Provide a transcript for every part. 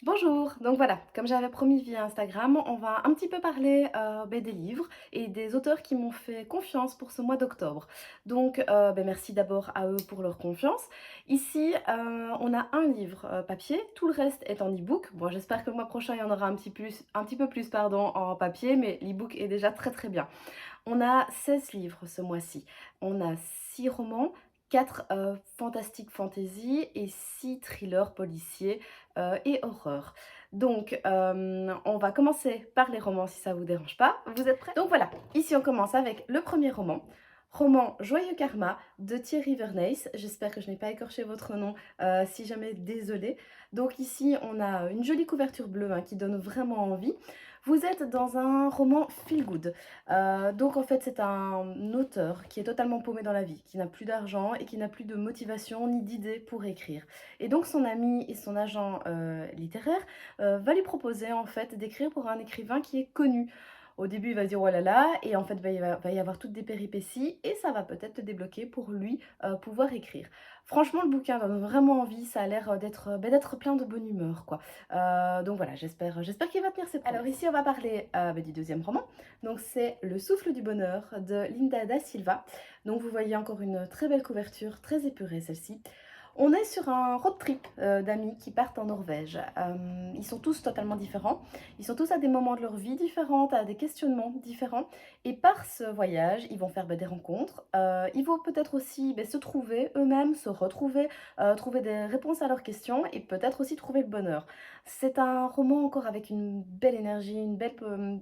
Bonjour, donc voilà, comme j'avais promis via Instagram, on va un petit peu parler des livres et des auteurs qui m'ont fait confiance pour ce mois d'octobre. Donc merci d'abord à eux pour leur confiance. Ici, on a un livre papier, tout le reste est en e-book. Bon, j'espère que le mois prochain, il y en aura un petit peu plus pardon, en papier, mais l'e-book est déjà très très bien. On a 16 livres ce mois-ci. On a 6 romans, 4 fantastique fantasy et 6 thrillers policiers et horreur. Donc, on va commencer par les romans si ça vous dérange pas. Vous êtes prêts? Donc voilà, ici on commence avec le premier roman. Roman Joyeux Karma de Thierry Verneys. J'espère que je n'ai pas écorché votre nom, si jamais désolé. Donc ici on a une jolie couverture bleue hein, qui donne vraiment envie. Vous êtes dans un roman feel good. Donc en fait, c'est un auteur qui est totalement paumé dans la vie, qui n'a plus d'argent et qui n'a plus de motivation ni d'idées pour écrire. Et donc son ami et son agent littéraire va lui proposer en fait d'écrire pour un écrivain qui est connu. Au début, il va se dire oh là là, et en fait, va y avoir toutes des péripéties, et ça va peut-être le débloquer pour lui pouvoir écrire. Franchement, le bouquin donne vraiment envie, ça a l'air d'être plein de bonne humeur, quoi. Donc voilà, j'espère qu'il va tenir ses promesses. Alors ici, on va parler du deuxième roman. Donc c'est Le souffle du bonheur de Linda da Silva. Donc vous voyez encore une très belle couverture, très épurée celle-ci. On est sur un road trip d'amis qui partent en Norvège. Ils sont tous totalement différents. Ils sont tous à des moments de leur vie différents, à des questionnements différents. Et par ce voyage, ils vont faire des rencontres. Ils vont peut-être aussi se trouver eux-mêmes, se retrouver, trouver des réponses à leurs questions et peut-être aussi trouver le bonheur. C'est un roman encore avec une belle énergie, une belle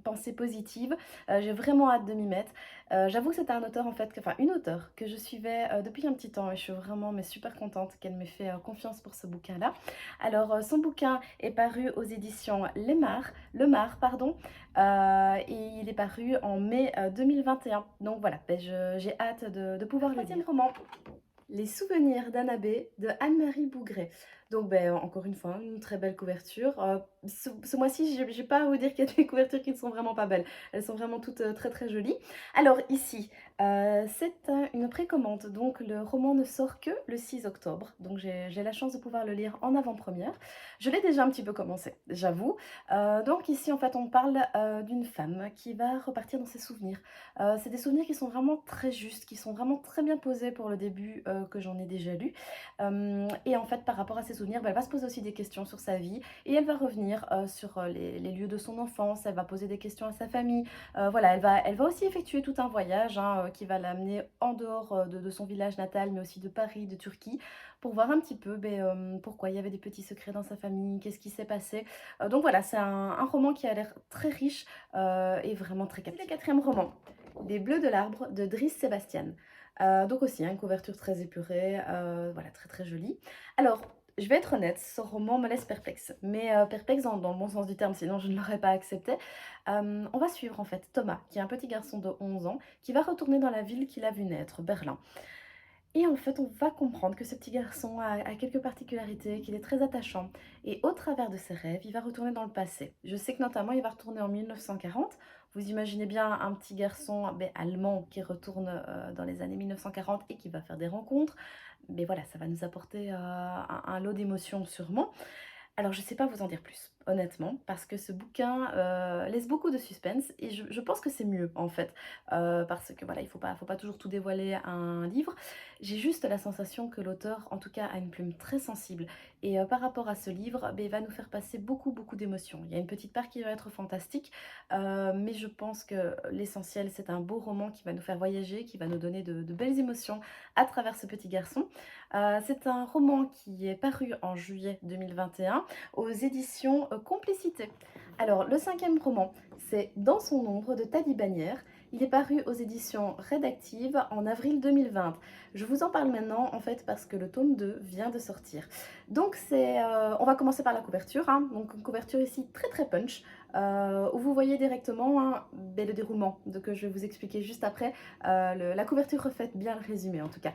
pensée positive. J'ai vraiment hâte de m'y mettre. J'avoue que c'était un auteur en fait, enfin une auteure que je suivais depuis un petit temps et je suis vraiment mais super contente qu'elle m'ait fait confiance pour ce bouquin-là. Alors son bouquin est paru aux éditions Le Mar, pardon, et il est paru en mai 2021. Donc voilà, j'ai hâte de pouvoir le lire. Troisième roman, Les souvenirs d'Annabé de Anne-Marie Bougret. Donc, encore une fois, une très belle couverture. Ce mois-ci, j'ai pas à vous dire qu'il y a des couvertures qui ne sont vraiment pas belles. Elles sont vraiment toutes très très jolies. Alors, ici, c'est une précommande. Donc, le roman ne sort que le 6 octobre. Donc, j'ai la chance de pouvoir le lire en avant-première. Je l'ai déjà un petit peu commencé, j'avoue. Donc, ici, en fait, on parle d'une femme qui va repartir dans ses souvenirs. C'est des souvenirs qui sont vraiment très justes, qui sont vraiment très bien posés pour le début que j'en ai déjà lu. Et en fait, par rapport à ses souvenirs, elle va se poser aussi des questions sur sa vie et elle va revenir sur les lieux de son enfance, elle va poser des questions à sa famille. Voilà, elle va aussi effectuer tout un voyage hein, qui va l'amener en dehors de son village natal, mais aussi de Paris, de Turquie, pour voir un petit peu pourquoi il y avait des petits secrets dans sa famille, qu'est-ce qui s'est passé. Donc voilà, c'est un roman qui a l'air très riche et vraiment très captivant. Le quatrième roman, Des Bleus de l'arbre de Driss Sébastien. Donc aussi, hein, une couverture très épurée, voilà, très très jolie. Alors, je vais être honnête, ce roman me laisse perplexe, mais perplexe dans le bon sens du terme, sinon je ne l'aurais pas accepté. On va suivre en fait Thomas, qui est un petit garçon de 11 ans, qui va retourner dans la ville qu'il a vu naître, Berlin. Et en fait, on va comprendre que ce petit garçon a quelques particularités, qu'il est très attachant. Et au travers de ses rêves, il va retourner dans le passé. Je sais que notamment, il va retourner en 1940. Vous imaginez bien un petit garçon allemand qui retourne dans les années 1940 et qui va faire des rencontres. Mais voilà, ça va nous apporter un lot d'émotions sûrement. Alors, je ne sais pas vous en dire plus, honnêtement, parce que ce bouquin laisse beaucoup de suspense et je pense que c'est mieux en fait, parce que voilà, il faut pas toujours tout dévoiler à un livre. J'ai juste la sensation que l'auteur, en tout cas, a une plume très sensible et par rapport à ce livre, il va nous faire passer beaucoup, beaucoup d'émotions. Il y a une petite part qui va être fantastique, mais je pense que l'essentiel, c'est un beau roman qui va nous faire voyager, qui va nous donner de belles émotions à travers ce petit garçon. C'est un roman qui est paru en juillet 2021 aux éditions Complicité. Alors, le cinquième roman, c'est Dans son ombre de Tali Bagnères. Il est paru aux éditions Rédactive en avril 2020. Je vous en parle maintenant en fait parce que le tome 2 vient de sortir. Donc on va commencer par la couverture. Hein. Donc une couverture ici très très punch où vous voyez directement hein, le déroulement que je vais vous expliquer juste après. La couverture reflète bien le résumé en tout cas.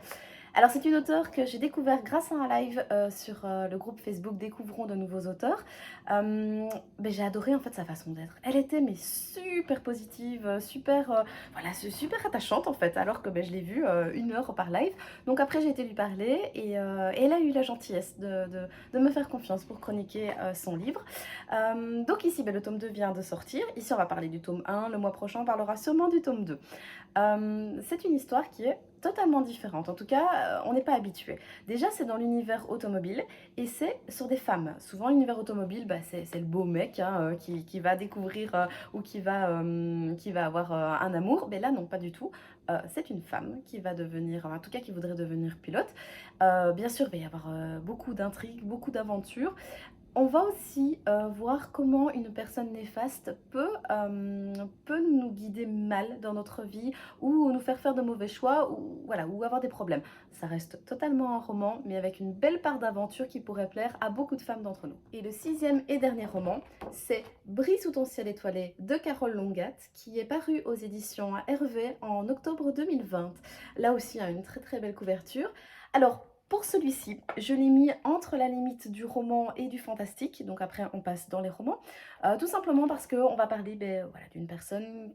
Alors c'est une auteure que j'ai découvert grâce à un live, sur, le groupe Facebook Découvrons de nouveaux auteurs. Beh, j'ai adoré en fait sa façon d'être. Elle était mais super positive, super, voilà, super attachante en fait, alors que, beh, je l'ai vue, 1 heure par live. Donc après j'ai été lui parler et elle a eu la gentillesse de me faire confiance pour chroniquer, son livre. Donc ici, beh, le tome 2 vient de sortir. Ici on va parler du tome 1, le mois prochain on parlera sûrement du tome 2. C'est une histoire qui est totalement différente. En tout cas, on n'est pas habitué. Déjà, c'est dans l'univers automobile et c'est sur des femmes. Souvent, l'univers automobile, bah, c'est le beau mec hein, qui va découvrir ou qui va avoir un amour. Mais là, non, pas du tout. C'est une femme qui va devenir, en tout cas qui voudrait devenir pilote. Bien sûr, il va y avoir beaucoup d'intrigues, beaucoup d'aventures. On va aussi, voir comment une personne néfaste peut nous guider mal dans notre vie ou nous faire faire de mauvais choix ou voilà, ou avoir des problèmes. Ça reste totalement un roman, mais avec une belle part d'aventure qui pourrait plaire à beaucoup de femmes d'entre nous. Et le 6e et dernier roman, c'est Brille sous ton ciel étoilé de Carole Longat, qui est paru aux éditions Hervé en octobre 2020. Là aussi, hein, une très très belle couverture. Alors, pour celui-ci, je l'ai mis entre la limite du roman et du fantastique, donc après on passe dans les romans, tout simplement parce qu'on va parler voilà, d'une personne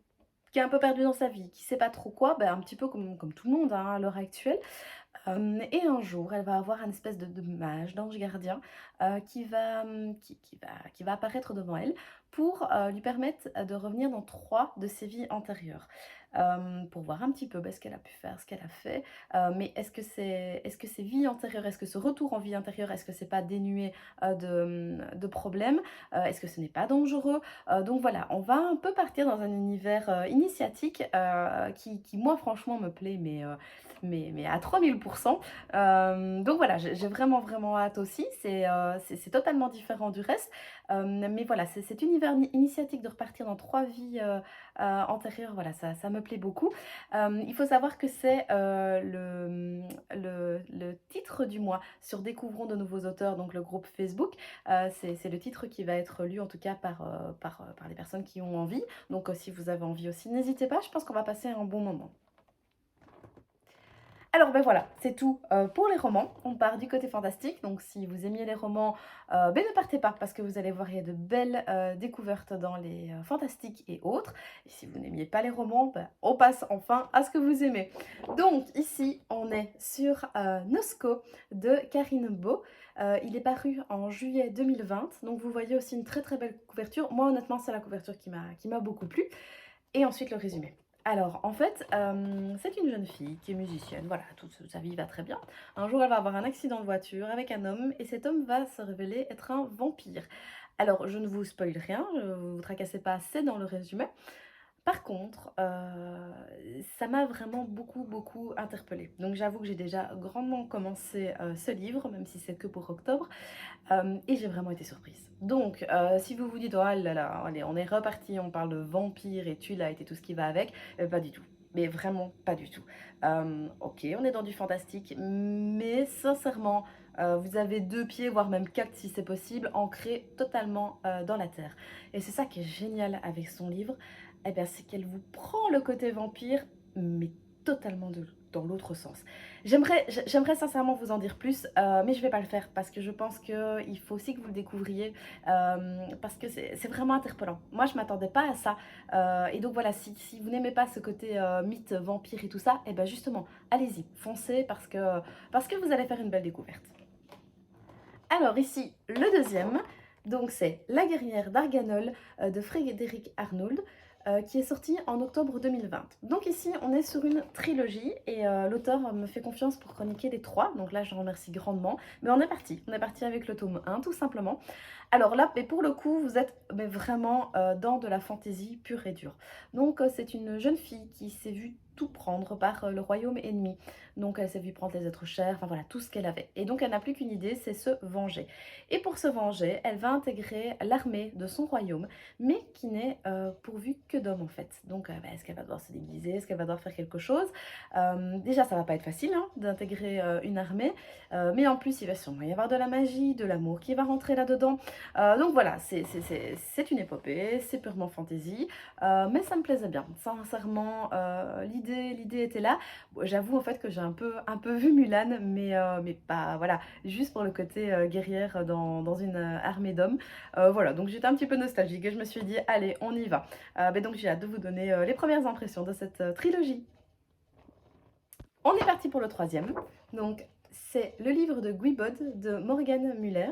qui est un peu perdue dans sa vie, qui sait pas trop quoi, un petit peu comme tout le monde hein, à l'heure actuelle. Et un jour, elle va avoir un espèce de mage, d'ange gardien, qui va apparaître devant elle pour lui permettre de revenir dans 3 de ses vies antérieures. Pour voir un petit peu ce qu'elle a pu faire, ce qu'elle a fait. Mais est-ce que ces vies antérieures, est-ce que ce retour en vie antérieure, est-ce que c'est pas dénué de problèmes? Est-ce que ce n'est pas dangereux? Donc voilà, on va un peu partir dans un univers initiatique qui, moi, franchement, me plaît, mais à 3000%. Donc voilà, j'ai vraiment, vraiment hâte aussi. C'est totalement différent du reste. Mais voilà, cet univers initiatique de repartir dans 3 vies antérieures, voilà, ça me plaît beaucoup. Il faut savoir que c'est le titre du mois sur Découvrons de nouveaux auteurs, donc le groupe Facebook. C'est le titre qui va être lu en tout cas par les personnes qui ont envie. Donc si vous avez envie aussi, n'hésitez pas, je pense qu'on va passer un bon moment. Alors ben voilà, c'est tout pour les romans. On part du côté fantastique, donc si vous aimiez les romans, ne partez pas parce que vous allez voir, il y a de belles découvertes dans les fantastiques et autres. Et si vous n'aimiez pas les romans, on passe enfin à ce que vous aimez. Donc ici, on est sur Nosco de Karine Beau. Il est paru en juillet 2020, donc vous voyez aussi une très très belle couverture. Moi honnêtement, c'est la couverture qui m'a beaucoup plu. Et ensuite le résumé. Alors, en fait, c'est une jeune fille qui est musicienne, voilà, toute sa vie va très bien. Un jour, elle va avoir un accident de voiture avec un homme et cet homme va se révéler être un vampire. Alors, je ne vous spoil rien, ne vous tracassez pas, c'est dans le résumé. Par contre, ça m'a vraiment beaucoup, beaucoup interpellée. Donc j'avoue que j'ai déjà grandement commencé, ce livre, même si c'est que pour octobre, et j'ai vraiment été surprise. Donc si vous vous dites: «Oh là là, allez, on est reparti, on parle de vampires et Twilight et tout ce qui va avec», pas du tout. Mais vraiment pas du tout. OK, on est dans du fantastique, mais sincèrement, vous avez 2 pieds, voire même 4 si c'est possible, ancrés totalement, dans la terre. Et c'est ça qui est génial avec son livre, c'est qu'elle vous prend le côté vampire, mais totalement dans l'autre sens. J'aimerais sincèrement vous en dire plus, mais je vais pas le faire parce que je pense qu'il faut aussi que vous le découvriez, parce que c'est vraiment interpellant. Moi, je m'attendais pas à ça, et donc voilà, si vous n'aimez pas ce côté, mythe, vampire et tout ça, justement, allez-y, foncez parce que vous allez faire une belle découverte. Alors ici, le deuxième, donc c'est La guerrière d'Arganol de Frédéric Arnould, qui est sorti en octobre 2020. Donc ici, on est sur une trilogie et l'auteur me fait confiance pour chroniquer les 3, donc là, je remercie grandement. Mais on est parti avec le tome 1, tout simplement. Alors là, mais pour le coup, vous êtes vraiment dans de la fantaisie pure et dure. Donc c'est une jeune fille qui s'est vue tout prendre par le royaume ennemi. Donc elle s'est vue prendre les êtres chers, enfin voilà, tout ce qu'elle avait. Et donc elle n'a plus qu'une idée, c'est se venger. Et pour se venger, elle va intégrer l'armée de son royaume, mais qui n'est pourvue que d'hommes en fait. Donc est-ce qu'elle va devoir se déguiser, est-ce qu'elle va devoir faire quelque chose? Déjà ça va pas être facile hein, d'intégrer une armée, mais en plus il va sûrement y avoir de la magie, de l'amour qui va rentrer là-dedans. Donc voilà, c'est une épopée, c'est purement fantaisie, mais ça me plaisait bien. Sincèrement, l'idée l'idée était là. Bon, j'avoue en fait que j'ai un peu vu Mulan, mais pas voilà, juste pour le côté, guerrière dans une, armée d'hommes. Voilà, donc j'étais un petit peu nostalgique et je me suis dit: «Allez, on y va». Beh, donc j'ai hâte de vous donner, les premières impressions de cette, trilogie. On est parti pour le troisième. Donc, c'est le livre de Guibod de Morgane Muller.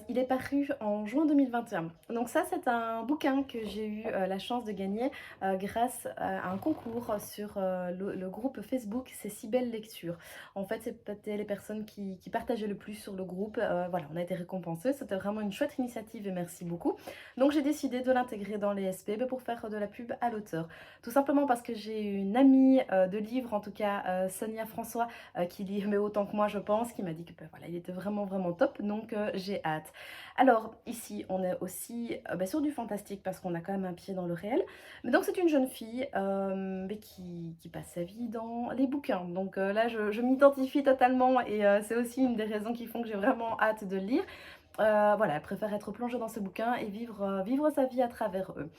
Il est paru en juin 2021. Donc ça, c'est un bouquin que j'ai eu la chance de gagner grâce à un concours sur le groupe Facebook C'est si belle lecture. En fait, c'était les personnes qui partageaient le plus sur le groupe. Voilà, on a été récompensés. C'était vraiment une chouette initiative et merci beaucoup. Donc j'ai décidé de l'intégrer dans les SP pour faire de la pub à l'auteur. Tout simplement parce que j'ai une amie de livre, en tout cas Sonia François, qui lit mais autant que moi je pense, qui m'a dit que ben, voilà, il était vraiment vraiment top, donc j'ai hâte. Alors ici on est aussi ben, sur du fantastique parce qu'on a quand même un pied dans le réel, mais donc c'est une jeune fille mais qui passe sa vie dans les bouquins, donc là je m'identifie totalement et c'est aussi une des raisons qui font que j'ai vraiment hâte de le lire. Voilà, elle préfère être plongée dans ses bouquins et vivre sa vie à travers eux.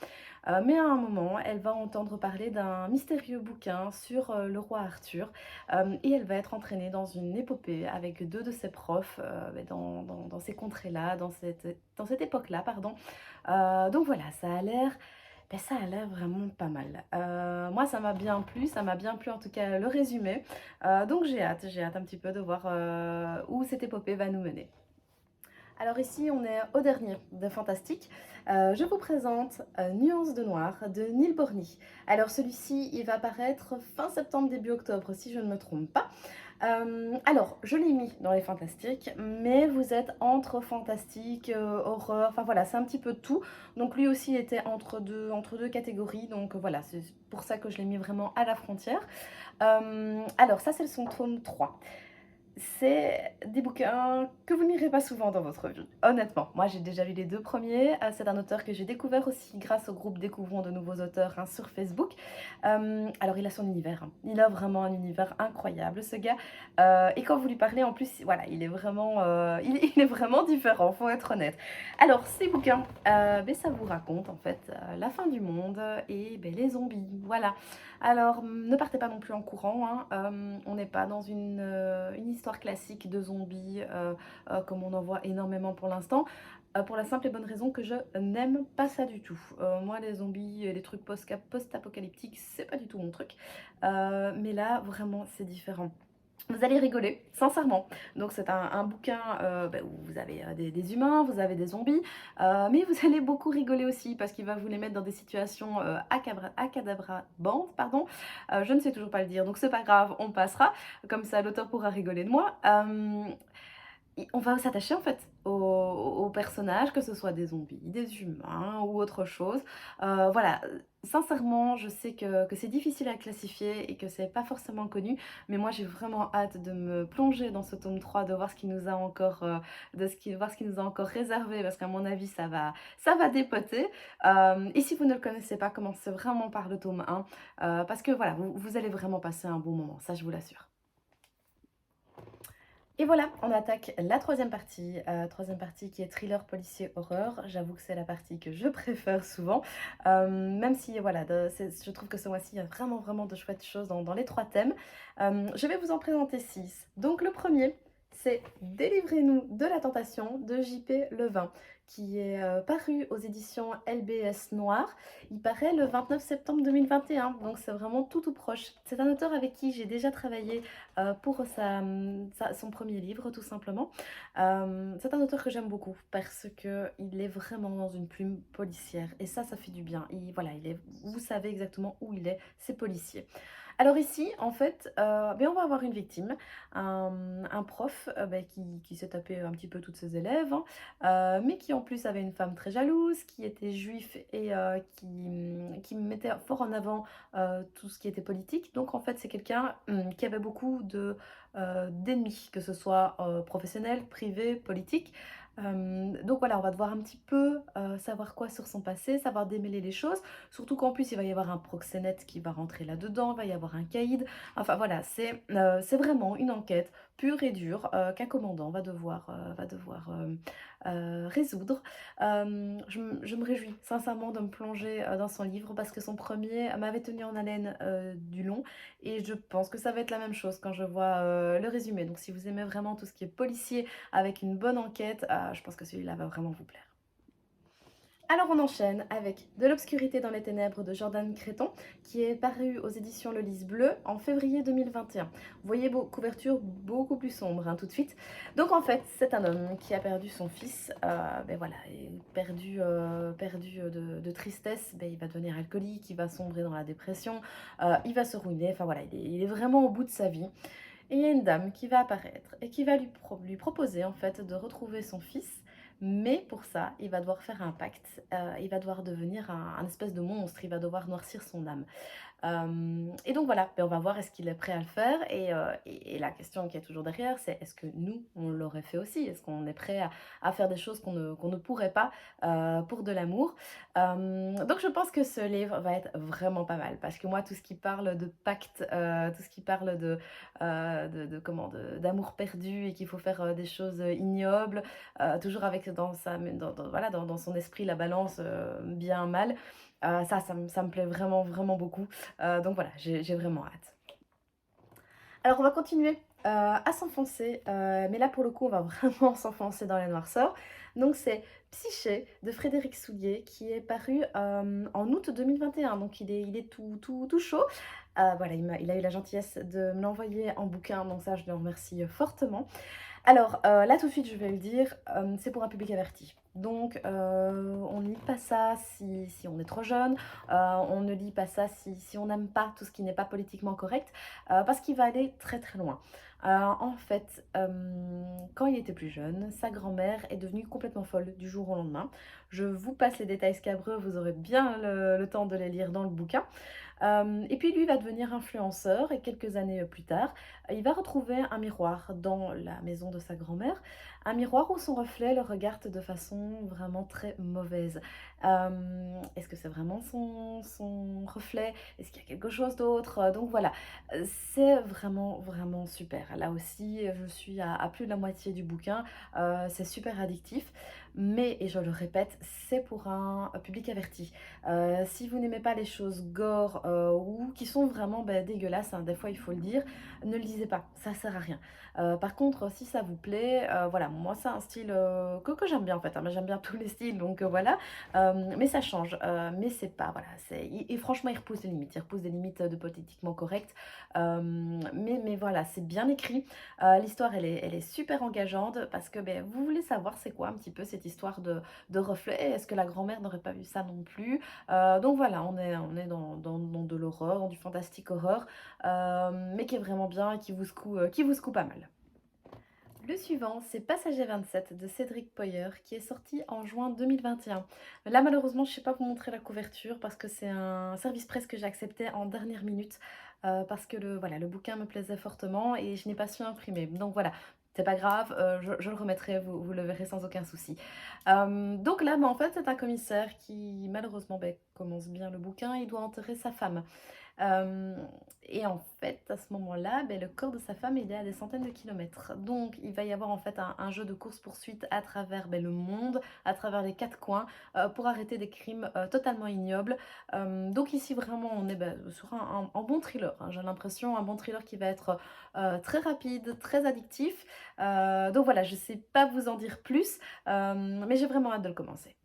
Mais à un moment, elle va entendre parler d'un mystérieux bouquin sur le roi Arthur et elle va être entraînée dans une épopée avec deux de ses profs dans ces contrées-là, dans cette époque-là, pardon. Donc voilà, ça a l'air vraiment pas mal. Moi, ça m'a bien plu en tout cas le résumé. Donc j'ai hâte un petit peu de voir où cette épopée va nous mener. Alors ici, on est au dernier de Fantastique. Je vous présente Nuances de noir de Neil Borny. Alors celui-ci, il va paraître fin septembre, début octobre, si je ne me trompe pas. Alors, je l'ai mis dans les fantastiques, mais vous êtes entre fantastique, horreur, enfin voilà, c'est un petit peu tout. Donc lui aussi était entre deux catégories, donc voilà, c'est pour ça que je l'ai mis vraiment à la frontière. Alors ça, c'est son tome 3. C'est des bouquins que vous ne lirez pas souvent dans votre vie, honnêtement. Moi, j'ai déjà lu les deux premiers. C'est un auteur que j'ai découvert aussi grâce au groupe Découvrons de nouveaux auteurs hein, sur Facebook. Alors, il a son univers. Hein. Il a vraiment un univers incroyable, ce gars. Et quand vous lui parlez, en plus, voilà, il est vraiment différent, faut être honnête. Alors, ces bouquins, ben, ça vous raconte en fait la fin du monde et ben, les zombies. Voilà. Alors, ne partez pas non plus en courant, hein. On n'est pas dans une histoire classique de zombies comme on en voit énormément pour l'instant. Pour la simple et bonne raison que je n'aime pas ça du tout. Moi, les zombies et les trucs post-apocalyptiques, c'est pas du tout mon truc. Mais là, vraiment, c'est différent. Vous allez rigoler, sincèrement. Donc c'est un bouquin où vous avez des humains, vous avez des zombies, mais vous allez beaucoup rigoler aussi parce qu'il va vous les mettre dans des situations acadabrabantes, pardon. Je ne sais toujours pas le dire, donc c'est pas grave, on passera. Comme ça, l'auteur pourra rigoler de moi. On va s'attacher en fait aux personnages, que ce soit des zombies, des humains ou autre chose. Voilà, sincèrement, je sais que c'est difficile à classifier et que c'est pas forcément connu, mais moi j'ai vraiment hâte de me plonger dans ce tome 3, de voir ce qu'il nous a encore, voir ce qu'il nous a encore réservé, parce qu'à mon avis ça va dépoter. Et si vous ne le connaissez pas, commencez vraiment par le tome 1, parce que voilà, vous allez vraiment passer un bon moment, ça je vous l'assure. Et voilà, on attaque la troisième partie qui est thriller policier horreur. J'avoue que c'est la partie que je préfère souvent, même si voilà, je trouve que ce mois-ci, il y a vraiment vraiment de chouettes choses dans les trois thèmes. Je vais vous en présenter 6. Donc le premier, c'est Délivrez-nous de la tentation de J.P. Levin, qui est paru aux éditions LBS Noir. Il paraît le 29 septembre 2021, donc c'est vraiment tout proche. C'est un auteur avec qui j'ai déjà travaillé pour son premier livre, tout simplement. C'est un auteur que j'aime beaucoup parce qu'il est vraiment dans une plume policière et ça fait du bien. Voilà, vous savez exactement où il est, c'est policier. Alors ici, en fait, on va avoir une victime, un prof qui s'est tapé un petit peu toutes ses élèves, hein, mais qui en plus avait une femme très jalouse, qui était juif et qui mettait fort en avant tout ce qui était politique. Donc en fait, c'est quelqu'un qui avait beaucoup d'ennemis, que ce soit professionnels, privés, politiques. Donc voilà, on va devoir un petit peu savoir quoi sur son passé, savoir démêler les choses. Surtout qu'en plus, il va y avoir un proxénète qui va rentrer là-dedans, il va y avoir un caïd. Enfin voilà, c'est vraiment une enquête pur et dur qu'un commandant va devoir résoudre. Je me réjouis sincèrement de me plonger dans son livre parce que son premier m'avait tenu en haleine du long et je pense que ça va être la même chose quand je vois le résumé. Donc si vous aimez vraiment tout ce qui est policier avec une bonne enquête, je pense que celui-là va vraiment vous plaire. Alors on enchaîne avec De l'obscurité dans les ténèbres de Jordan Créton, qui est paru aux éditions Le Lys Bleu en février 2021. Vous voyez, couverture beaucoup plus sombre tout de suite. Donc en fait, c'est un homme qui a perdu son fils, ben voilà, et perdu de tristesse, ben, il va devenir alcoolique, il va sombrer dans la dépression, il va se ruiner, enfin voilà, il est vraiment au bout de sa vie. Et il y a une dame qui va apparaître et qui va lui proposer en fait de retrouver son fils. Mais pour ça, il va devoir faire un pacte. Il va devoir devenir un espèce de monstre. Il va devoir noircir son âme. Et donc voilà, ben, on va voir est-ce qu'il est prêt à le faire. Et la question qui est toujours derrière, c'est est-ce que nous, on l'aurait fait aussi? Est-ce qu'on est prêt à faire des choses qu'on ne pourrait pas pour de l'amour? Donc je pense que ce livre va être vraiment pas mal. Parce que moi, tout ce qui parle de pacte, tout ce qui parle d'amour perdu et qu'il faut faire des choses ignobles, toujours avec voilà, dans son esprit la balance bien-mal. Ça me plaît vraiment, vraiment beaucoup. Donc voilà, j'ai vraiment hâte. Alors on va continuer à s'enfoncer, mais là pour le coup on va vraiment s'enfoncer dans la noirceur. Donc c'est Psyché de Frédéric Soulier qui est paru en août 2021, donc il est tout chaud. Voilà, il a eu la gentillesse de me l'envoyer en bouquin, donc ça je le remercie fortement. Alors, là tout de suite je vais le dire, c'est pour un public averti. Donc on ne lit pas ça si on est trop jeune, on ne lit pas ça si on n'aime pas tout ce qui n'est pas politiquement correct, parce qu'il va aller très très loin. En fait, quand il était plus jeune, sa grand-mère est devenue complètement folle du jour au lendemain. Je vous passe les détails scabreux, vous aurez bien le temps de les lire dans le bouquin. Et puis lui va devenir influenceur et quelques années plus tard, il va retrouver un miroir dans la maison de sa grand-mère, un miroir où son reflet le regarde de façon vraiment très mauvaise. Est-ce que c'est vraiment son reflet? Est-ce qu'il y a quelque chose d'autre? Donc voilà, c'est vraiment vraiment super. Là aussi, je suis à plus de la moitié du bouquin, c'est super addictif, mais, et je le répète, c'est pour un public averti. Si vous n'aimez pas les choses gore ou qui sont vraiment dégueulasses, des fois il faut le dire, ne le lisez pas, ça sert à rien. Par contre, si ça vous plaît, voilà, moi c'est un style que j'aime bien en fait, mais j'aime bien tous les styles, donc voilà. Mais ça change, mais c'est pas, voilà, et franchement il repousse des limites de politiquement correct, mais voilà, c'est bien écrit. L'histoire elle est super engageante parce que vous voulez savoir c'est quoi un petit peu cette histoire de reflet. Est-ce que la grand-mère n'aurait pas vu ça non plus? Donc voilà, on est dans de l'horreur, dans du fantastique horreur, mais qui est vraiment bien et qui vous secoue pas mal. Le suivant, c'est Passager 27 de Cédric Poyer qui est sorti en juin 2021. Là, malheureusement, je ne sais pas vous montrer la couverture parce que c'est un service presse que j'ai accepté en dernière minute parce que voilà, le bouquin me plaisait fortement et je n'ai pas su imprimer. Donc voilà, c'est pas grave, je le remettrai, vous le verrez sans aucun souci. Donc là, en fait, c'est un commissaire qui, malheureusement, commence bien le bouquin, il doit enterrer sa femme. Euh, et en fait, à ce moment-là, le corps de sa femme, il est à des centaines de kilomètres. Donc, il va y avoir en fait un jeu de course-poursuite à travers le monde, à travers les quatre coins, pour arrêter des crimes totalement ignobles. Donc ici, vraiment, on est sur un bon thriller. J'ai l'impression, un bon thriller qui va être très rapide, très addictif. Donc voilà, je ne sais pas vous en dire plus, mais j'ai vraiment hâte de le commencer.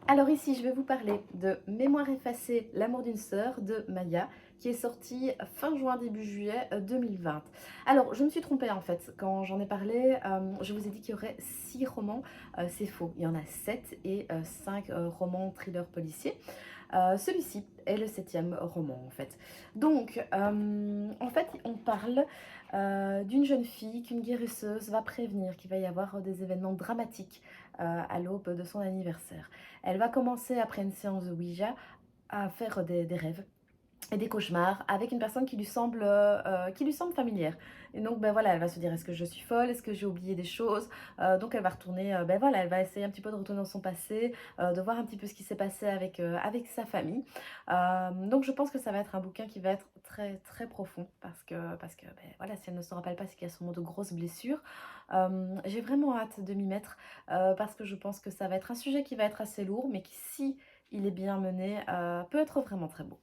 Alors ici, je vais vous parler de Mémoire effacée, l'amour d'une sœur de Maya, qui est sorti fin juin, début juillet 2020. Alors, je me suis trompée en fait, quand j'en ai parlé, je vous ai dit qu'il y aurait 6 romans, c'est faux, il y en a 7 et 5 romans thriller policiers. Celui-ci est le 7e roman en fait. Donc, en fait, on parle d'une jeune fille qu'une guérisseuse va prévenir qu'il va y avoir des événements dramatiques à l'aube de son anniversaire. Elle va commencer, après une séance de Ouija, à faire des rêves. et des cauchemars avec une personne qui lui semble familière. Et donc, ben voilà, elle va se dire: «Est-ce que je suis folle? Est-ce que j'ai oublié des choses?» Donc elle va retourner, ben voilà, elle va essayer un petit peu de retourner dans son passé, de voir un petit peu ce qui s'est passé avec sa famille. Donc je pense que ça va être un bouquin qui va être très, très profond parce que, beh, voilà, si elle ne se rappelle pas, c'est qu'il y a sûrement de grosses blessures. J'ai vraiment hâte de m'y mettre, parce que je pense que ça va être un sujet qui va être assez lourd, mais qui, si il est bien mené, peut être vraiment très beau.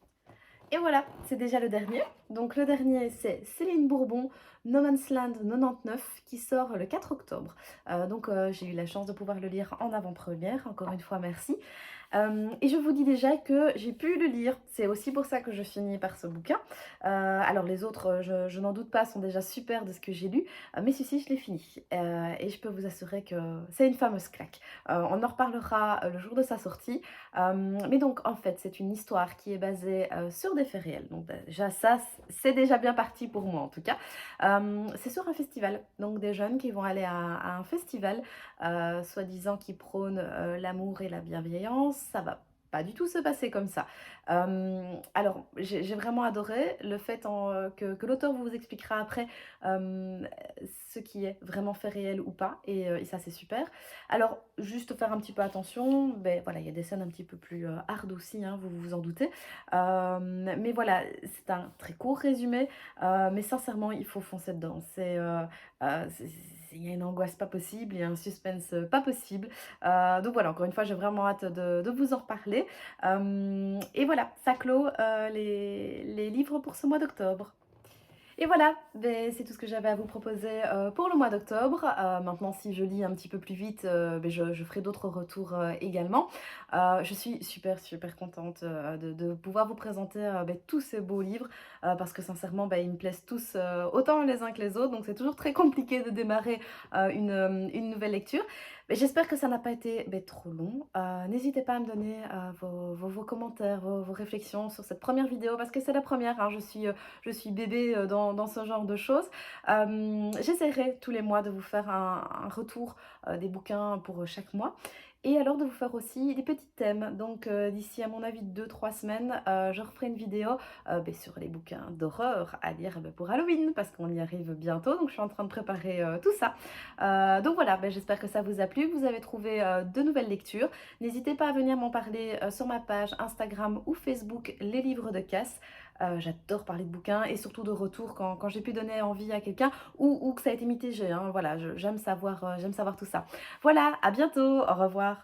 Et voilà, c'est déjà le dernier. Donc le dernier, c'est Céline Bourbon, No Man's Land 99, qui sort le 4 octobre. J'ai eu la chance de pouvoir le lire en avant-première. Encore une fois, merci. Et je vous dis déjà que j'ai pu le lire. C'est aussi pour ça que je finis par ce bouquin. Alors les autres, je n'en doute pas, sont déjà super de ce que j'ai lu. Mais celui-ci, je l'ai fini. Et je peux vous assurer que c'est une fameuse claque. On en reparlera le jour de sa sortie. Mais donc, en fait, c'est une histoire qui est basée sur des faits réels. Donc déjà, ça, c'est déjà bien parti pour moi, en tout cas. C'est sur un festival. Donc des jeunes qui vont aller à un festival, soi-disant qui prône l'amour et la bienveillance. Ça va pas du tout se passer comme ça. Alors, j'ai vraiment adoré le fait que l'auteur vous expliquera après ce qui est vraiment fait réel ou pas, et ça c'est super. Alors, juste faire un petit peu attention, ben voilà, il y a des scènes un petit peu plus hard aussi, hein, vous vous en doutez. Mais voilà, c'est un très court résumé, mais sincèrement, il faut foncer dedans. Il y a une angoisse pas possible, il y a un suspense pas possible. Donc voilà, encore une fois, j'ai vraiment hâte de vous en reparler. Et voilà, ça clôt les livres pour ce mois d'octobre. Et voilà, beh, c'est tout ce que j'avais à vous proposer pour le mois d'octobre. Maintenant, si je lis un petit peu plus vite, beh, je ferai d'autres retours également. Je suis super, super contente de pouvoir vous présenter beh, tous ces beaux livres parce que sincèrement, bah, ils me plaisent tous autant les uns que les autres. Donc, c'est toujours très compliqué de démarrer une nouvelle lecture. Mais j'espère que ça n'a pas été beh, trop long. N'hésitez pas à me donner vos commentaires, vos réflexions sur cette première vidéo parce que c'est la première, hein. Je suis bébé dans ce genre de choses. J'essaierai tous les mois de vous faire un retour des bouquins pour chaque mois. Et alors de vous faire aussi des petits thèmes. Donc d'ici à mon avis 2 3 semaines, je referai une vidéo ben, sur les bouquins d'horreur à lire ben, pour Halloween parce qu'on y arrive bientôt. Donc je suis en train de préparer tout ça. Donc voilà, ben, j'espère que ça vous a plu, que vous avez trouvé de nouvelles lectures. N'hésitez pas à venir m'en parler sur ma page Instagram ou Facebook Les Livres de Cass. J'adore parler de bouquins et surtout de retours quand j'ai pu donner envie à quelqu'un ou que ça a été mitigé, hein. Voilà, j'aime savoir tout ça. Voilà, à bientôt, au revoir.